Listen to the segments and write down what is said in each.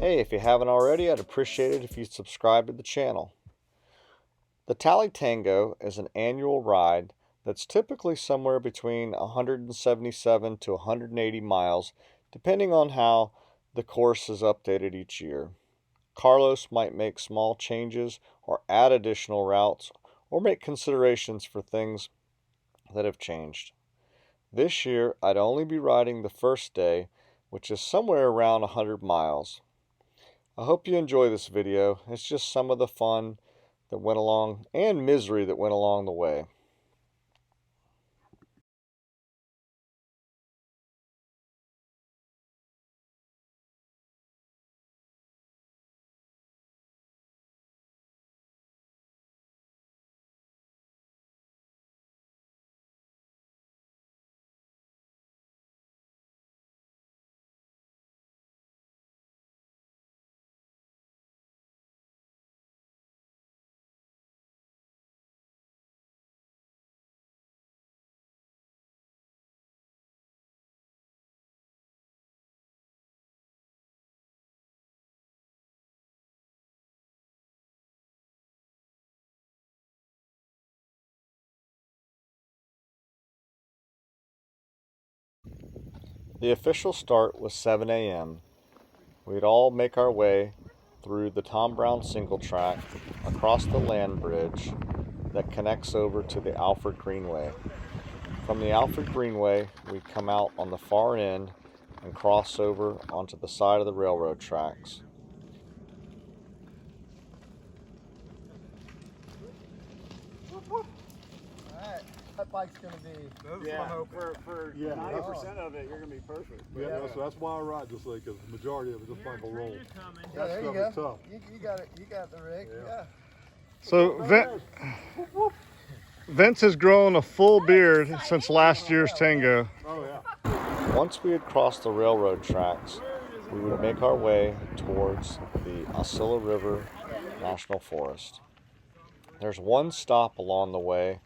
Hey, if you haven't already, I'd appreciate it if you'd subscribe to the channel. The Tango is an annual ride that's typically somewhere between 177 to 180 miles, depending on how the course is updated each year. Carlos might make small changes or add additional routes or make considerations for things that have changed. This year, I'd only be riding the first day, which is somewhere around 100 miles. I hope you enjoy this video. It's just some of the fun that went along and misery that went along the way. The official start was 7 a.m. We'd all make our way through the Tom Brown single track across the land bridge that connects over to the Alfred Greenway. From the Alfred Greenway, we come out on the far end and cross over onto the side of the railroad tracks. That bike's gonna be. For 90% of it, you're gonna be perfect. Yeah, that's why I ride this way, because the majority of it just like a roll. Yeah, there you go. Tough. You got it. You got the rig. Yeah. So Vince has grown a full beard since last year's Tango. Oh yeah. Once we had crossed the railroad tracks, we would make our way towards the Osceola River National Forest. There's one stop along the way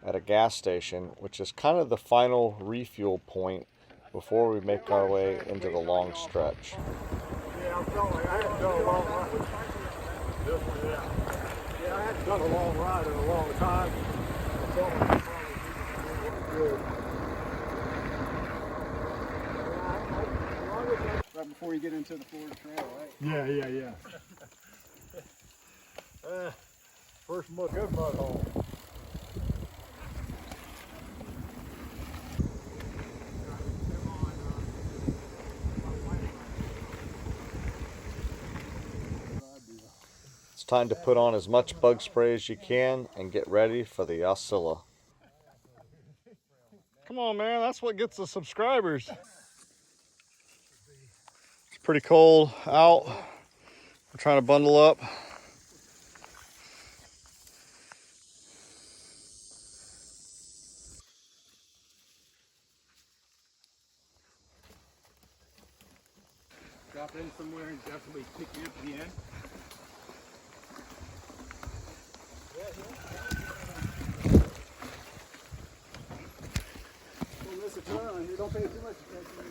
at a gas station, which is kind of the final refuel point before we make our way into the long stretch. Yeah, I'm telling you, I haven't done a long ride. This one, yeah. Yeah, I haven't done a long ride in a long time. I'm telling you, it's good. Right before you get into the Florida Trail, right? Yeah. First good mud hole. It's time to put on as much bug spray as you can and get ready for the Osceola. Come on, man, that's what gets the subscribers. It's pretty cold out. We're trying to bundle up. Drop in somewhere and definitely pick you up at the end. Don't miss a turn. You don't pay too much attention.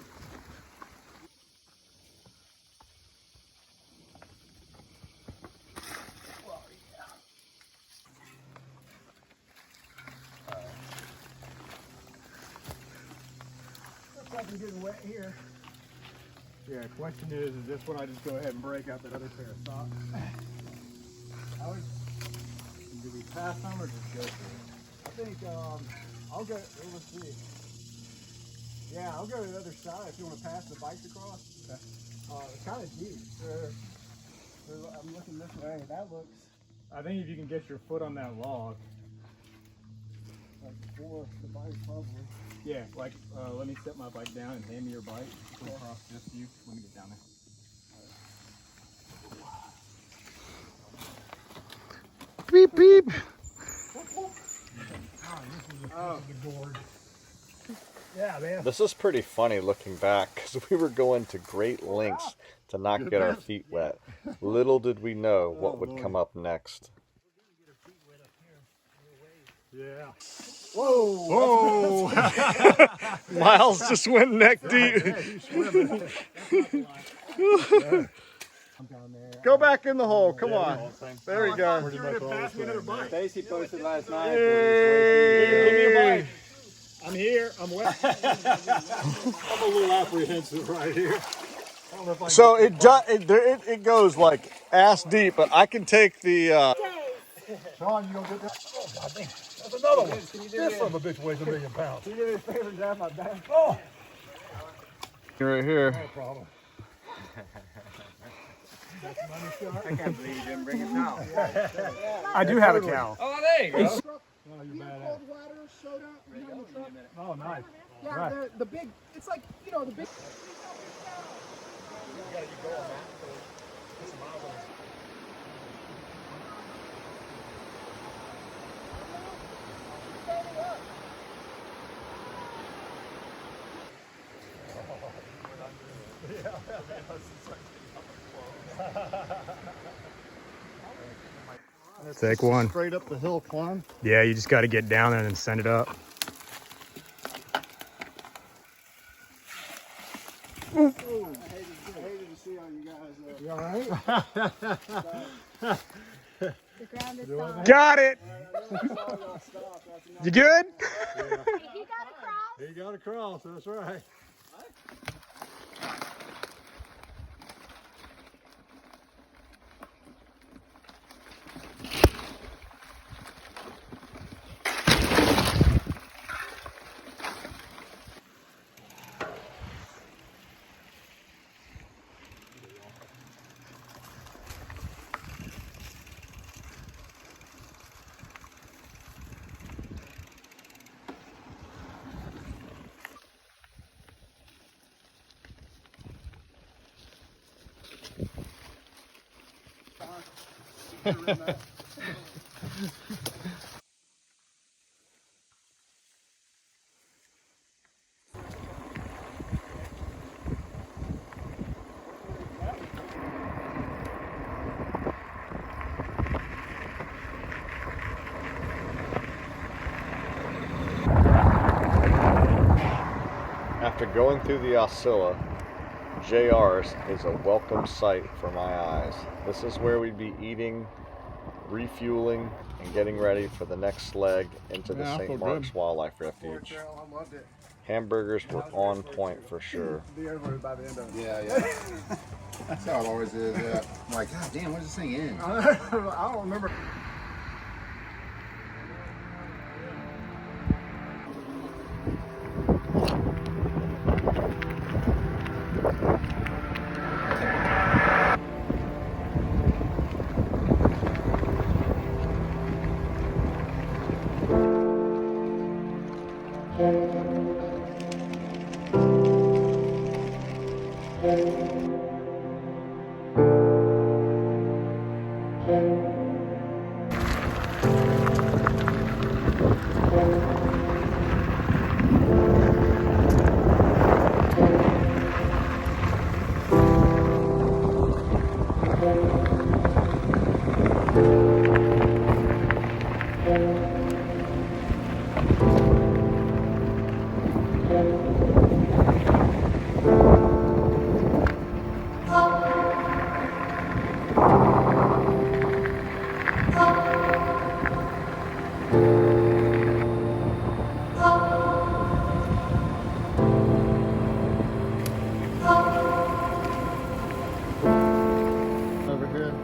Looks like I'm getting wet here. Yeah, question is this when I just go ahead and break out that other pair of socks? Do we pass them or just go through it? I think I'll go. Let's see. Yeah, I'll go to the other side if you want to pass the bikes across. Okay. It's kind of deep. I'm looking this way. That looks I think if you can get your foot on that log. like before the bike probably. Yeah, like let me set my bike down and hand me your bike. Go across just you. Let me get down there. Beep, beep. Oh, the board. Yeah, man. This is pretty funny looking back because we were going to great lengths to not get our feet wet. Little did we know what would come up next. Yeah. Whoa! Miles just went neck deep. Yeah, he's swimming. Go back in the hole. Come on. There we go. Stacy posted last night. Give me a bite. I'm here. I'm wet. I'm a little apprehensive right here. So it goes like ass deep, but I can take the. Shawn, you gonna get that? Oh, God damn. That's another one. This son of a bitch weighs 1,000,000 pounds. You do me a favor and grab my bag. Oh! Right here. No problem. I can't believe you didn't bring a towel. I do have a towel. Oh, there you go. Oh, you're Cold badass. water soda behind the truck. Oh, nice. Yeah, Right. the big. It's like the big. Take one. Straight up the hill climb. Yeah, you just got to get down there and send it up. I hated to see how you guys. You all right? The ground is soft. Got it. You good? You got to cross. You got to cross, that's right. After going through the Oscilla, JR's is a welcome sight for my eyes. This is where we'd be eating, refueling, and getting ready for the next leg into the St. Marks Wildlife Refuge. I loved it. Hamburgers were on point for sure. Be over by the end of it. Yeah. That's how it always is. Yeah. I'm like, God damn, where's this thing in? I don't remember. Over here.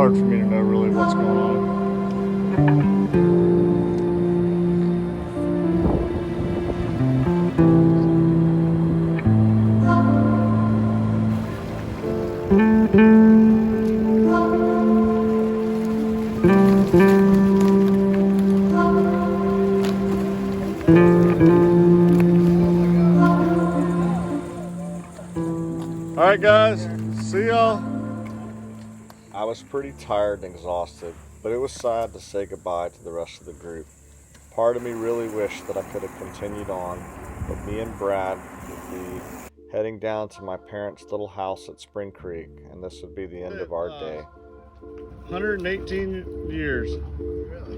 hard for me to know really what's going on. All right, guys, see y'all. I was pretty tired and exhausted, but it was sad to say goodbye to the rest of the group. Part of me really wished that I could have continued on, but me and Brad would be heading down to my parents' little house at Spring Creek, and this would be the end of our day. 118 years. Really?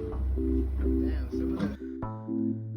Damn, some of the